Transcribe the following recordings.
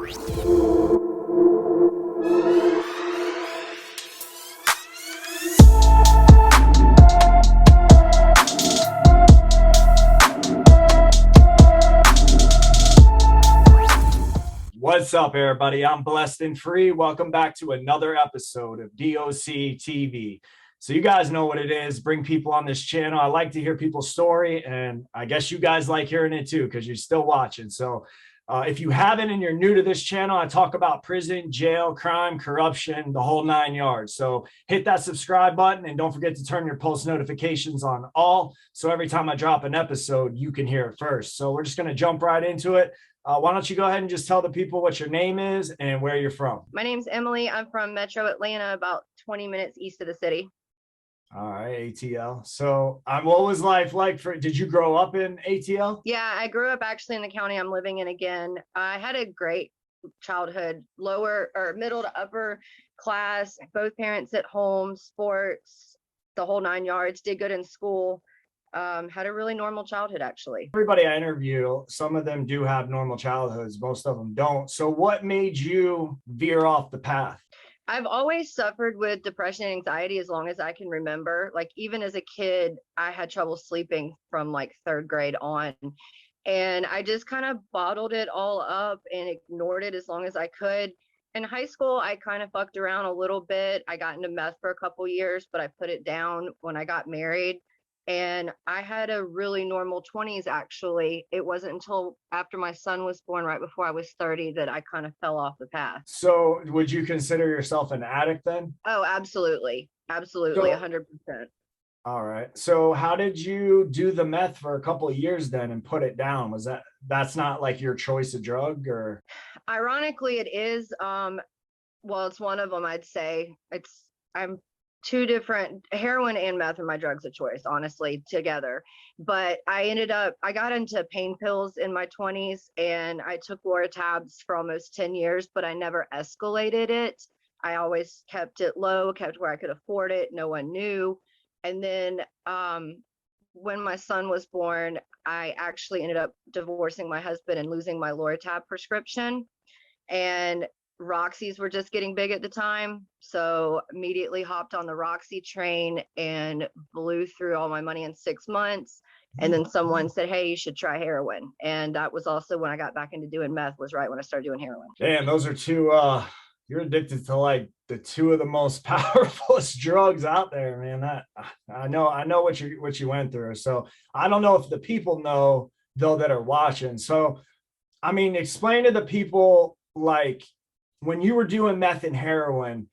What's up, everybody? I'm Blessed and Free. Welcome back to another episode of DOC TV. So you guys know what it is. Bring people on this channel. I like to hear people's story, and I guess you guys like hearing it too because you're still watching. So if you haven't and you're new to this channel, I talk about prison, jail, crime, corruption, the whole 9 yards. So hit that subscribe button and don't forget to turn your post notifications on all. So every time I drop an episode, you can hear it first. So we're just going to jump right into it. Why don't you go ahead and just tell the people what your name is and where you're from? My name's Emily. I'm from Metro Atlanta, about 20 minutes east of the city. All right, ATL. So what was life like did you grow up in ATL? Yeah, I grew up actually in the county I'm living in again. I had a great childhood, lower or middle to upper class, both parents at home, sports, the whole 9 yards, did good in school. Had a really normal childhood, actually. Everybody I interview, some of them do have normal childhoods. Most of them don't. So what made you veer off the path? I've always suffered with depression and anxiety as long as I can remember. Like even as a kid, I had trouble sleeping from like 3rd grade on. And I just kind of bottled it all up and ignored it as long as I could. In high school, I kind of fucked around a little bit. I got into meth for a couple years, but I put it down when I got married. And I had a really normal 20s, actually. It wasn't until after my son was born, right before I was 30, that I kind of fell off the path. So would you consider yourself an addict then? Oh, absolutely. Absolutely, 100%. All right. So how did you do the meth for a couple of years then and put it down? That's not like your choice of drug? Or ironically, it is. Well, it's one of them, I'd say. I'm two different, heroin and meth are my drugs of choice, honestly, together. But I got into pain pills in my 20s, and I took Lortabs for almost 10 years, but I never escalated it. I always kept it low, kept where I could afford it. No one knew. And then when my son was born, I actually ended up divorcing my husband and losing my Loratab prescription. And Roxy's were just getting big at the time, so immediately hopped on the Roxy train and blew through all my money in 6 months. And then someone said, hey, you should try heroin. And that was also when I got back into doing meth, was right when I started doing heroin. Damn, those are two you're addicted to like the two of the most powerful drugs out there, man. That I know what you went through. So I don't know if the people know though that are watching. So I mean, explain to the people, like, when you were doing meth and heroin,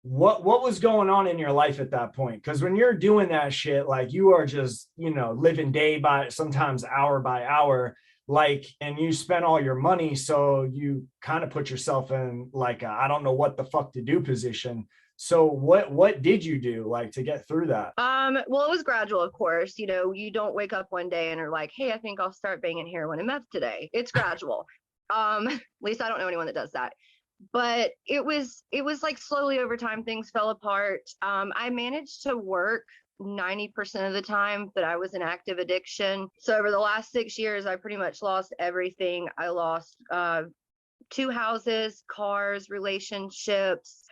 what was going on in your life at that point? Because when you're doing that shit, like, you are just, living day by, sometimes hour by hour, like, and you spent all your money. So you kind of put yourself in like I don't know what the fuck to do position. So what did you do, like, to get through that? Well, it was gradual, of course. You don't wake up one day and are like, hey, I think I'll start banging heroin and meth today. It's gradual. At least I don't know anyone that does that. But it was like slowly over time, things fell apart. I managed to work 90% of the time that I was in active addiction. So over the last 6 years, I pretty much lost everything. I lost 2 houses, cars, relationships,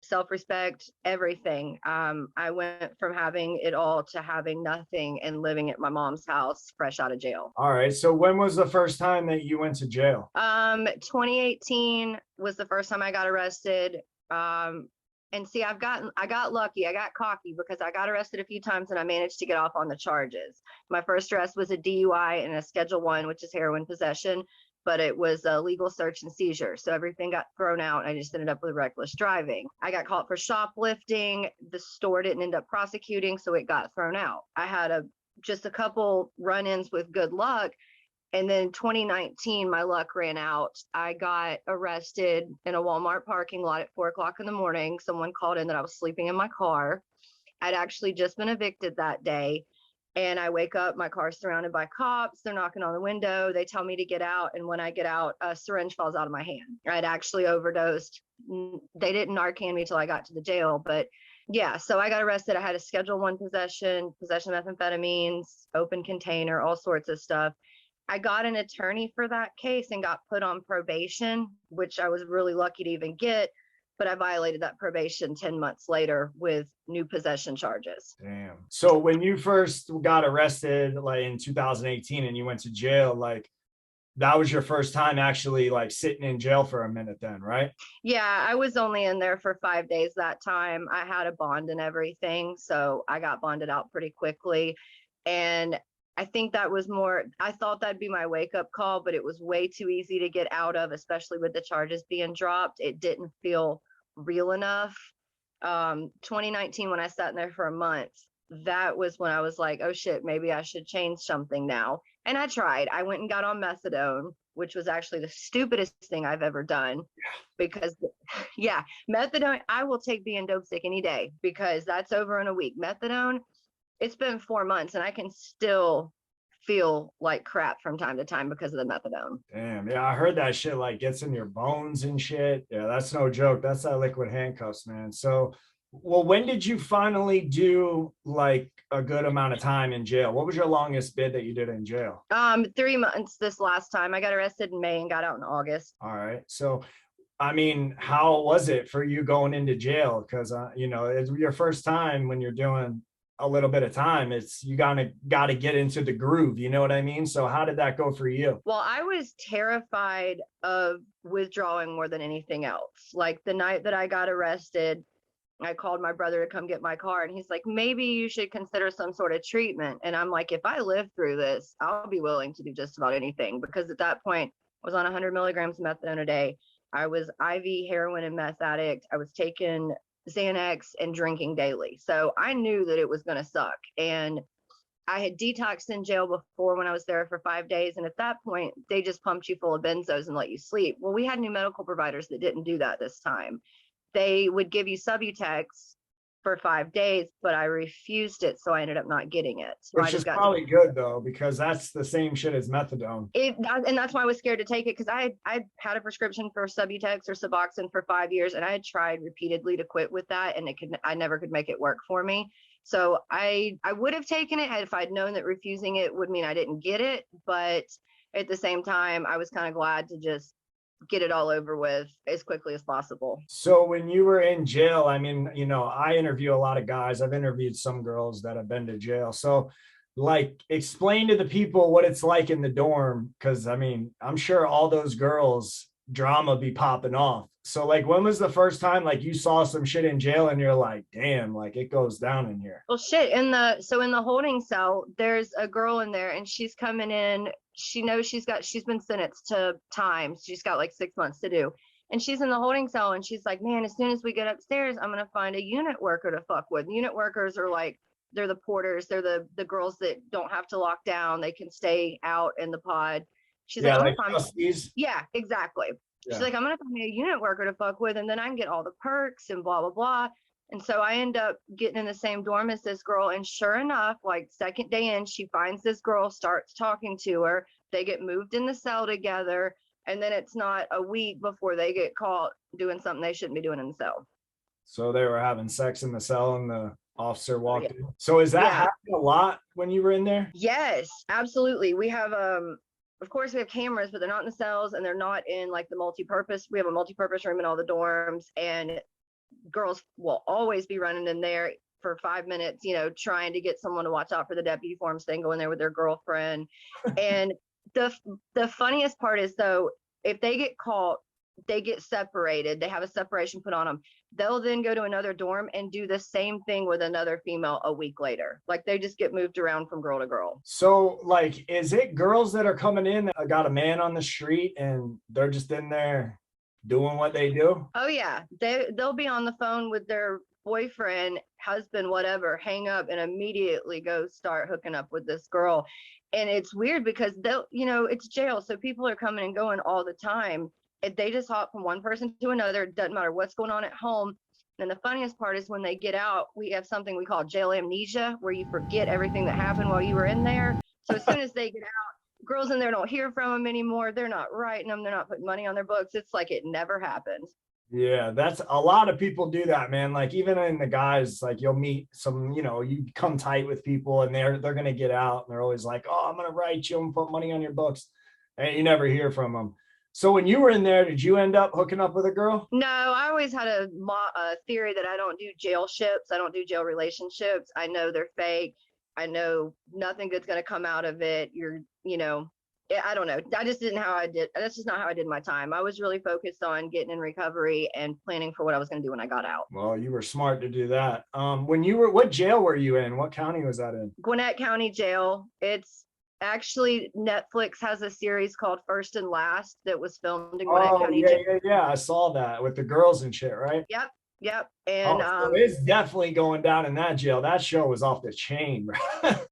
self-respect, everything. I went from having it all to having nothing and living at my mom's house fresh out of jail. All right. So when was the first time that you went to jail? 2018 was the first time I got arrested. And see, I got lucky. I got cocky because I got arrested a few times and I managed to get off on the charges. My first arrest was a DUI and a Schedule I, which is heroin possession, but it was a legal search and seizure. So everything got thrown out and I just ended up with reckless driving. I got caught for shoplifting. The store didn't end up prosecuting, so it got thrown out. I had just a couple run-ins with good luck. And then 2019, my luck ran out. I got arrested in a Walmart parking lot at 4:00 in the morning. Someone called in that I was sleeping in my car. I'd actually just been evicted that day. And I wake up, my car's surrounded by cops. They're knocking on the window. They tell me to get out. And when I get out, a syringe falls out of my hand. I'd actually overdosed. They didn't Narcan me till I got to the jail. But yeah, so I got arrested. I had a Schedule I possession of methamphetamines, open container, all sorts of stuff. I got an attorney for that case and got put on probation, which I was really lucky to even get, but I violated that probation 10 months later with new possession charges. Damn. So when you first got arrested, like in 2018, and you went to jail, like that was your first time actually like sitting in jail for a minute then, right? Yeah, I was only in there for 5 days that time. I had a bond and everything, so I got bonded out pretty quickly. And I think that was more, I thought that'd be my wake up call, but it was way too easy to get out of, especially with the charges being dropped. It didn't feel real enough. 2019, when I sat in there for a month, that was when I was like, oh shit, maybe I should change something now. And I tried. I went and got on methadone, which was actually the stupidest thing I've ever done because, yeah, methadone, I will take being dope sick any day because that's over in a week. Methadone, it's been 4 months and I can still feel like crap from time to time because of the methadone. Damn. Yeah, I heard that shit like gets in your bones and shit. Yeah, that's no joke. That's that liquid handcuffs, man. So, well, when did you finally do like a good amount of time in jail? What was your longest bid that you did in jail? 3 months this last time. I got arrested in May and got out in August. All right. So, I mean, how was it for you going into jail? Because, you know, it's your first time when you're doing a little bit of time. It's you gotta get into the groove. You know what I mean? So, how did that go for you? Well, I was terrified of withdrawing more than anything else. Like the night that I got arrested, I called my brother to come get my car, and he's like, maybe you should consider some sort of treatment. And I'm like, if I live through this, I'll be willing to do just about anything. Because at that point, I was on 100 milligrams of methadone a day. I was IV heroin and meth addict. I was taking Xanax and drinking daily. So I knew that it was going to suck. And I had detoxed in jail before when I was there for 5 days. And at that point, they just pumped you full of benzos and let you sleep. Well, we had new medical providers that didn't do that this time. They would give you Subutex for 5 days, but I refused it. So I ended up not getting it. So Which is probably good though, because that's the same shit as methadone. And that's why I was scared to take it, because I had a prescription for Subutex or Suboxone for 5 years, and I had tried repeatedly to quit with that, and I never could make it work for me. So I would have taken it if I'd known that refusing it would mean I didn't get it. But at the same time, I was kind of glad to just get it all over with as quickly as possible. So when you were in jail, I mean, you know, I interview a lot of guys. I've interviewed some girls that have been to jail. So like explain to the people what it's like in the dorm, because I mean, I'm sure all those girls drama be popping off. So like when was the first time like you saw some shit in jail and you're like, damn, like it goes down in here? Well, shit, in the holding cell, there's a girl in there and she's coming in. She knows she's been sentenced to time. She's got like 6 months to do. And she's in the holding cell and she's like, man, as soon as we get upstairs, I'm gonna find a unit worker to fuck with. Unit workers are like, they're the porters, they're the girls that don't have to lock down, they can stay out in the pod. She's Yeah, like, like yeah, exactly. Yeah. She's like, I'm gonna find me a unit worker to fuck with, and then I can get all the perks and blah blah blah. And so I end up getting in the same dorm as this girl. And sure enough, like second day in, she finds this girl, starts talking to her. They get moved in the cell together. And then it's not a week before they get caught doing something they shouldn't be doing in the cell. So they were having sex in the cell and the officer walked in. So is that happening a lot when you were in there? Yes, absolutely. We have of course we have cameras, but they're not in the cells and they're not in like the multi-purpose. We have a multi-purpose room in all the dorms, and girls will always be running in there for 5 minutes, you know, trying to get someone to watch out for the deputy forms thing, go in there with their girlfriend. And the funniest part is, though, if they get caught, they get separated. They have a separation put on them. They'll then go to another dorm and do the same thing with another female a week later. Like they just get moved around from girl to girl. So like, is it girls that are coming in that got a man on the street and they're just in there doing what they do? Oh yeah, they'll be on the phone with their boyfriend, husband, whatever, hang up and immediately go start hooking up with this girl. And it's weird because they'll, you know, it's jail, so people are coming and going all the time. They just hop from one person to another. Doesn't matter what's going on at home. And the funniest part is when they get out, we have something we call jail amnesia, where you forget everything that happened while you were in there. So as soon as they get out, girls in there don't hear from them anymore. They're not writing them. They're not putting money on their books. It's like it never happened. Yeah, that's a lot of people do that, man. Like even in the guys, like you'll meet some, you come tight with people and they're gonna get out and they're always like, oh, I'm gonna write you and put money on your books. And you never hear from them. So when you were in there, did you end up hooking up with a girl? No, I always had a theory that I don't do jail ships. I don't do jail relationships. I know they're fake. I know nothing good's going to come out of it. I don't know. I just didn't how I did. That's just not how I did my time. I was really focused on getting in recovery and planning for what I was going to do when I got out. Well, you were smart to do that. What jail were you in? What county was that in? Gwinnett County Jail. It's actually Netflix has a series called First and Last that was filmed in Gwinnett Oh, County yeah, Jail. yeah, yeah. I saw that with the girls and shit, right? Yep, yep. And Oh, so it's definitely going down in that jail. That show was off the chain, bro.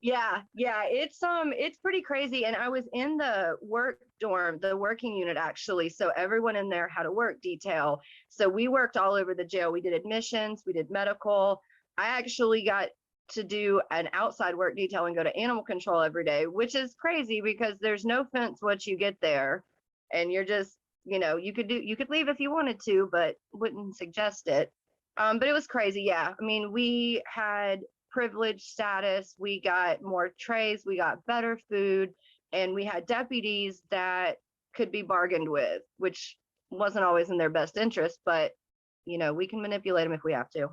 yeah, it's pretty crazy. And I was in the work dorm, the working unit actually. So everyone in there had a work detail. So we worked all over the jail. We did admissions, we did medical. I actually got to do an outside work detail and go to animal control every day, which is crazy because there's no fence once you get there. And you're just, you could leave if you wanted to, but wouldn't suggest it. But it was crazy. Yeah. I mean, we had privileged status. We got more trays. We got better food. And we had deputies that could be bargained with, which wasn't always in their best interest, but we can manipulate them if we have to.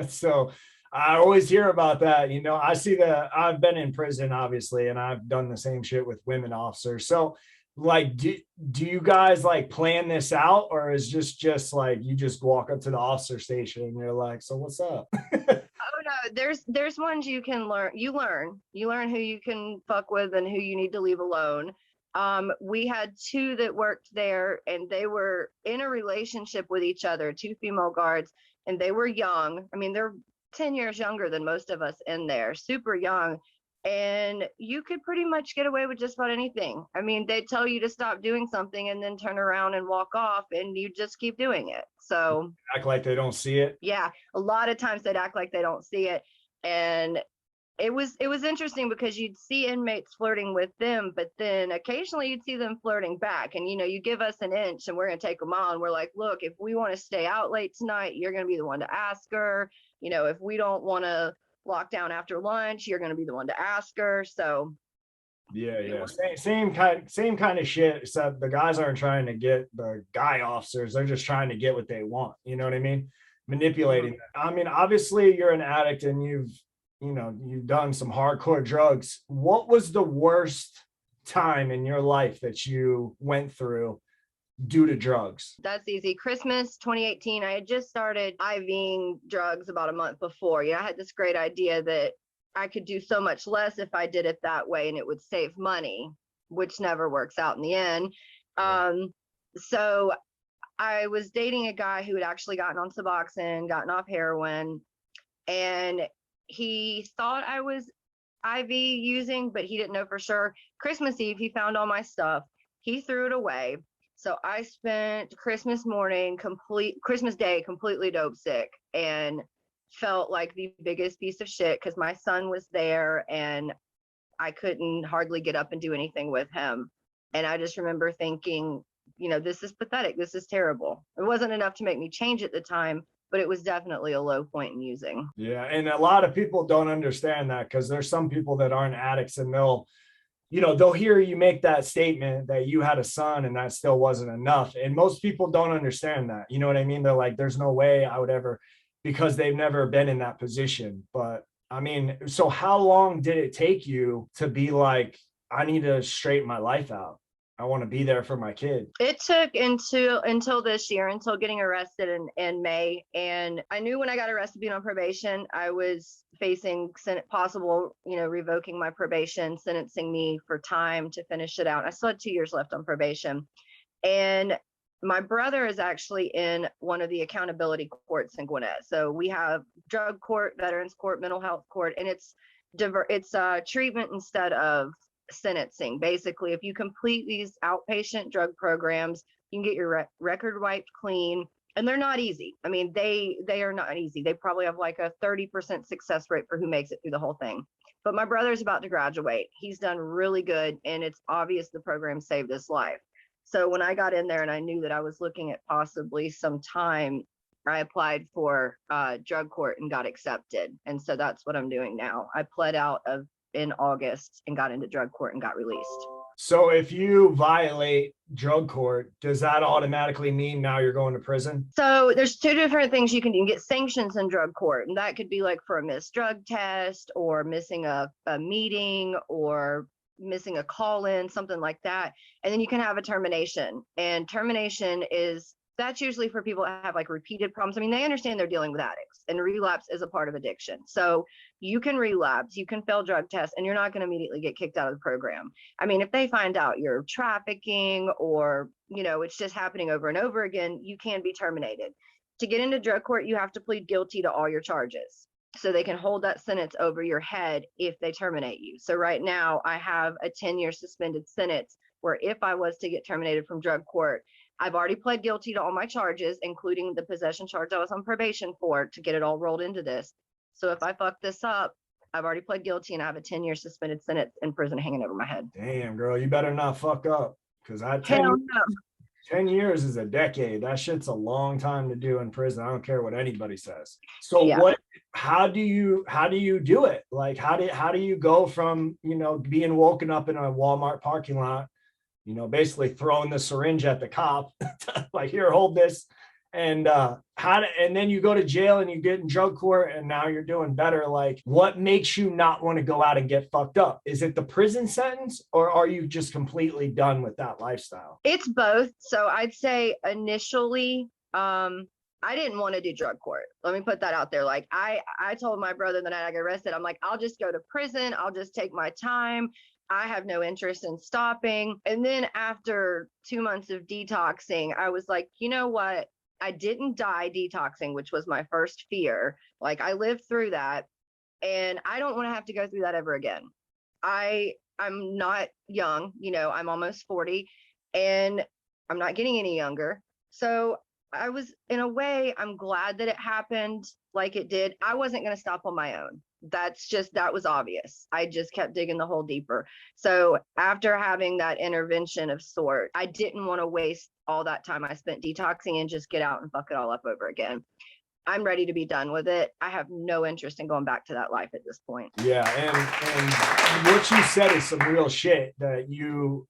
So I always hear about that. I see I've been in prison, obviously, and I've done the same shit with women officers. So like do you guys like plan this out, or is just like you just walk up to the officer station and you're like, so what's up? Oh no, there's ones you can learn. You learn who you can fuck with and who you need to leave alone. We had two that worked there and they were in a relationship with each other, two female guards, and they were young. I mean, they're 10 years younger than most of us in there, super young. And you could pretty much get away with just about anything. I mean, they tell you to stop doing something and then turn around and walk off, and you just keep doing it. So, Act like they don't see it. yeah, a lot of times they'd act like they don't see it. And it was interesting because you'd see inmates flirting with them, but then occasionally you'd see them flirting back. And you give us an inch and we're going to take them on. We're like, look, if we want to stay out late tonight, you're going to be the one to ask her. If we don't want to lock down after lunch, you're going to be the one to ask her. So Yeah. Same kind of shit, except the guys aren't trying to get the guy officers. They're just trying to get what they want. You know what I mean? Manipulating. I mean, obviously you're an addict and you've done some hardcore drugs. What was the worst time in your life that you went through due to drugs? that's easy. Christmas 2018, I had just started IVing drugs about a month before. I had this great idea that I could do so much less if I did it that way and it would save money, which never works out in the end. So I was dating a guy who had actually gotten on Suboxone, gotten off heroin, and he thought I was IV using, but he didn't know for sure. Christmas Eve, he found all my stuff. He threw it away. So I spent Christmas Day completely dope sick and felt like the biggest piece of shit because my son was there and I couldn't hardly get up and do anything with him. And I just remember thinking, this is pathetic. This is terrible. It wasn't enough to make me change at the time, but it was definitely a low point in using. Yeah, and a lot of people don't understand that because there's some people that aren't addicts and they'll hear you make that statement that you had a son and that still wasn't enough. And most people don't understand that. You know what I mean? They're like, there's no way I would ever, because they've never been in that position. But I mean, so how long did it take you to be like, I need to straighten my life out? I want to be there for my kid. It took until this year, until getting arrested in May. And I knew when I got arrested being on probation, I was facing possible, revoking my probation, sentencing me for time to finish it out. I still had 2 years left on probation. And my brother is actually in one of the accountability courts in Gwinnett. So we have drug court, veterans court, mental health court, and it's treatment instead of sentencing. Basically, if you complete these outpatient drug programs, you can get your record wiped clean, and they're not easy. I mean, they are not easy. They probably have like a 30% success rate for who makes it through the whole thing. But my brother's about to graduate. He's done really good, and it's obvious the program saved his life. So when I got in there and I knew that I was looking at possibly some time, I applied for drug court and got accepted. And so that's what I'm doing now. I pled out of in August and got into drug court and got released. So if you violate drug court, does that automatically mean now you're going to prison? So there's two different things you can do. You can get sanctions in drug court, and that could be like for a missed drug test or missing a meeting or missing a call in, something like that. And then you can have a termination. And termination that's usually for people that have like repeated problems. I mean, they understand they're dealing with addicts, and relapse is a part of addiction. So you can relapse, you can fail drug tests, and you're not going to immediately get kicked out of the program. I mean, if they find out you're trafficking or, it's just happening over and over again, you can be terminated. To get into drug court, you have to plead guilty to all your charges. So they can hold that sentence over your head if they terminate you. So right now I have a 10-year suspended sentence where if I was to get terminated from drug court, I've already pled guilty to all my charges, including the possession charge I was on probation for, to get it all rolled into this. So if I fuck this up, I've already pled guilty and I have a 10-year suspended sentence in prison hanging over my head. Damn, girl, you better not fuck up, because I 10 years is a decade. That shit's a long time to do in prison. I don't care what anybody says. So yeah. How do you do it? Like, how do you go from, being woken up in a Walmart parking lot, basically throwing the syringe at the cop, like, here, hold this. And and then you go to jail and you get in drug court and now you're doing better. Like, what makes you not want to go out and get fucked up? Is it the prison sentence, or are you just completely done with that lifestyle? It's both. So I'd say initially, I didn't want to do drug court. Let me put that out there. Like, I told my brother the night I got arrested, I'm like, I'll just go to prison. I'll just take my time. I have no interest in stopping. And then after 2 months of detoxing, I was like, you know what? I didn't die detoxing, which was my first fear. Like, I lived through that and I don't want to have to go through that ever again. I'm not young, I'm almost 40 and I'm not getting any younger. So I was, in a way, I'm glad that it happened like it did. I wasn't going to stop on my own. That was obvious. I just kept digging the hole deeper. So after having that intervention of sort, I didn't want to waste all that time I spent detoxing and just get out and fuck it all up over again. I'm ready to be done with it. I have no interest in going back to that life at this point. Yeah, and what you said is some real shit, that you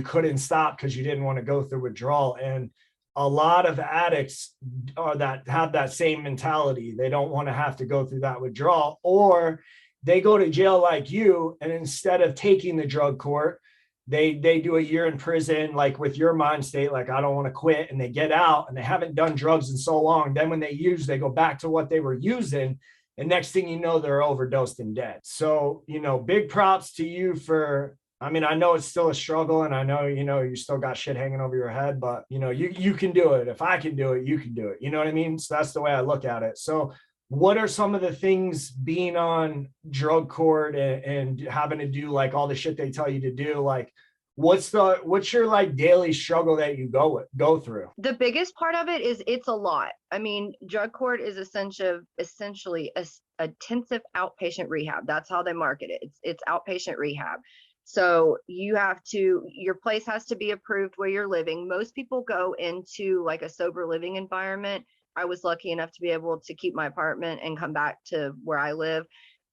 couldn't stop because you didn't want to go through withdrawal. And a lot of addicts have that same mentality. They don't want to have to go through that withdrawal, or they go to jail like you, and instead of taking the drug court, they do a year in prison, like with your mind state, like, I don't want to quit, and they get out and they haven't done drugs in so long. Then when they go back to what they were using, and next thing you know, they're overdosed and dead. So, big props to you for, I mean, I know it's still a struggle, and I know, you still got shit hanging over your head, but you can do it. If I can do it, you can do it. You know what I mean? So that's the way I look at it. So what are some of the things being on drug court and having to do like all the shit they tell you to do? Like, what's your like daily struggle that you go through? The biggest part of it is it's a lot. I mean, drug court is essentially a intensive outpatient rehab. That's how they market it. It's outpatient rehab. So your place has to be approved where you're living. Most people go into like a sober living environment. I was lucky enough to be able to keep my apartment and come back to where I live.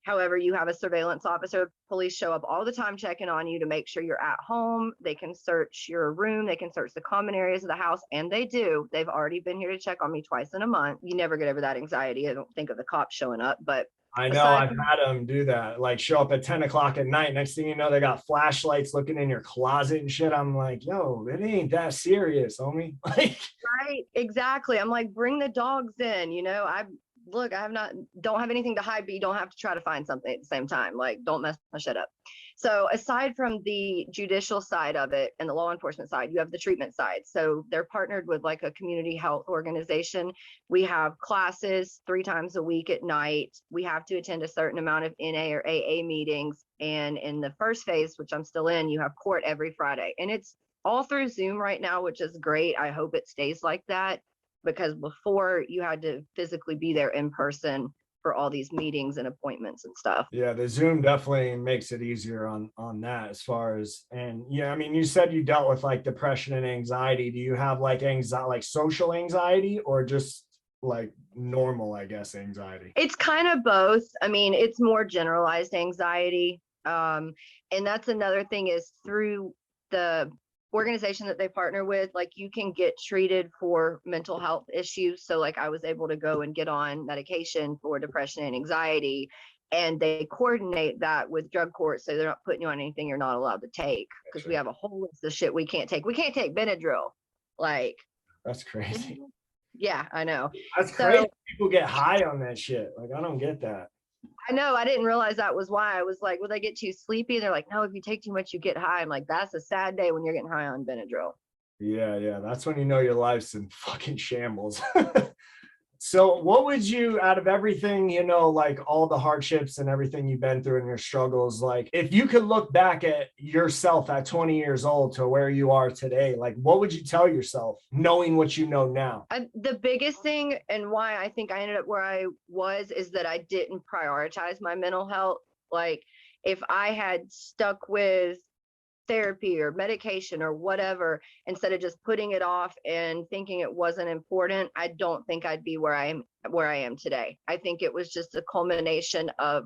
However, you have a surveillance officer. Police show up all the time checking on you to make sure you're at home. They can search your room. They can search the common areas of the house, and they do. They've already been here to check on me twice in a month. You never get over that anxiety. I don't think of the cops showing up, but I know I've had them do that, like show up at 10 o'clock at night. Next thing you know, they got flashlights looking in your closet and shit. I'm like, yo, it ain't that serious, homie. Like, right, exactly. I'm like, bring the dogs in. Don't have anything to hide, but you don't have to try to find something at the same time. Like, don't mess my shit up. So aside from the judicial side of it and the law enforcement side, you have the treatment side. So they're partnered with like a community health organization. We have classes 3 times a week at night. We have to attend a certain amount of NA or AA meetings. And in the first phase, which I'm still in, you have court every Friday. And it's all through Zoom right now, which is great. I hope it stays like that, because before you had to physically be there in person for all these meetings and appointments and stuff. Yeah, the Zoom definitely makes it easier on that as far as, and yeah, I mean, you said you dealt with like depression and anxiety. Do you have like anxiety, like social anxiety, or just like normal, I guess, anxiety? It's kind of both. I mean, it's more generalized anxiety. And that's another thing is through the organization that they partner with, like you can get treated for mental health issues. So like I was able to go and get on medication for depression and anxiety, and they coordinate that with drug court. So they're not putting you on anything you're not allowed to take, because we have a whole list of shit we can't take. We can't take Benadryl. Like, that's crazy. Yeah, I know. That's crazy. People get high on that shit. Like, I don't get that. I know. I didn't realize that was why. I was like, will they get too sleepy? They're like, no, if you take too much, you get high. I'm like, that's a sad day when you're getting high on Benadryl. Yeah. That's when you know your life's in fucking shambles. So what would you, out of everything, you know, like all the hardships and everything you've been through and your struggles, like if you could look back at yourself at 20 years old to where you are today, like what would you tell yourself knowing what you know now? The biggest thing and why I think I ended up where I was is that I didn't prioritize my mental health. Like if I had stuck with therapy or medication or whatever, instead of just putting it off and thinking it wasn't important, I don't think I'd be where I am today. I think it was just a culmination of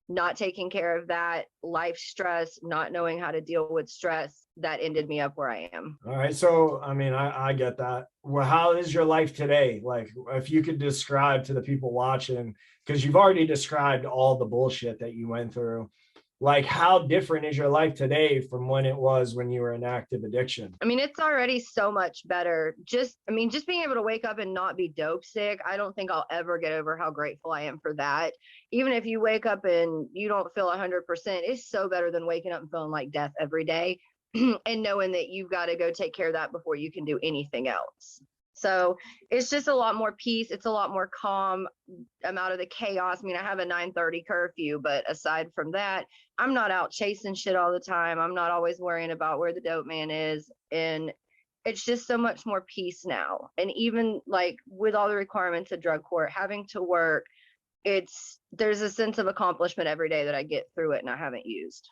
not taking care of that, life stress, not knowing how to deal with stress, that ended me up where I am. All right. So, I mean, I get that. Well, how is your life today? Like, if you could describe to the people watching, because you've already described all the bullshit that you went through, like how different is your life today from when it was when you were in active addiction? I mean, it's already so much better. Just being able to wake up and not be dope sick, I don't think I'll ever get over how grateful I am for that. Even if you wake up and you don't feel 100%, it's so better than waking up and feeling like death every day and knowing that you've got to go take care of that before you can do anything else. So it's just a lot more peace. It's a lot more calm. I'm out of the chaos. I mean, I have a 9:30 curfew, but aside from that, I'm not out chasing shit all the time. I'm not always worrying about where the dope man is. And it's just so much more peace now. And even like with all the requirements of drug court, having to work, there's a sense of accomplishment every day that I get through it and I haven't used.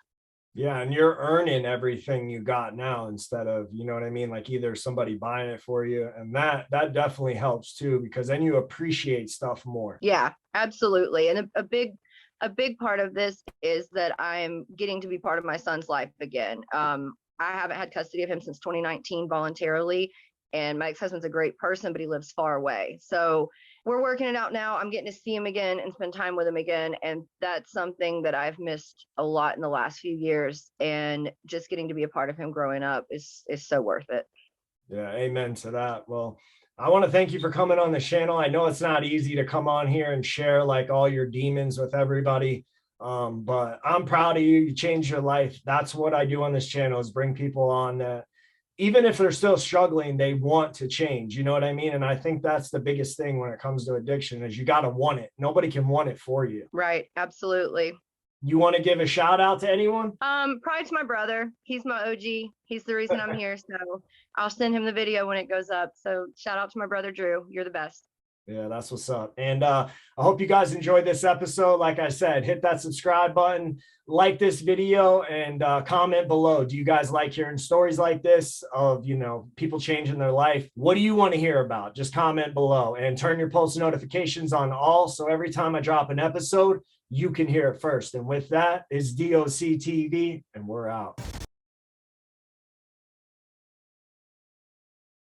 Yeah, and you're earning everything you got now instead of, you know what I mean, like either somebody buying it for you, and that definitely helps too, because then you appreciate stuff more. Yeah, absolutely. And a big part of this is that I'm getting to be part of my son's life again. I haven't had custody of him since 2019 voluntarily, and my ex-husband's a great person, but he lives far away. So we're working it out now. I'm getting to see him again and spend time with him again. And that's something that I've missed a lot in the last few years. And just getting to be a part of him growing up is so worth it. Yeah, amen to that. Well, I want to thank you for coming on the channel. I know it's not easy to come on here and share like all your demons with everybody. But I'm proud of you. You changed your life. That's what I do on this channel, is bring people on that even if they're still struggling, they want to change. You know what I mean? And I think that's the biggest thing when it comes to addiction, is you got to want it. Nobody can want it for you. Right. Absolutely. You want to give a shout out to anyone? Probably to my brother. He's my OG. He's the reason I'm here. So I'll send him the video when it goes up. So shout out to my brother, Drew. You're the best. Yeah, that's what's up. And I hope you guys enjoyed this episode. Like I said, hit that subscribe button, like this video, and comment below. Do you guys like hearing stories like this of, you know, people changing their life? What do you want to hear about? Just comment below and turn your post notifications on all, so every time I drop an episode, you can hear it first. And with that is DOC TV, and we're out.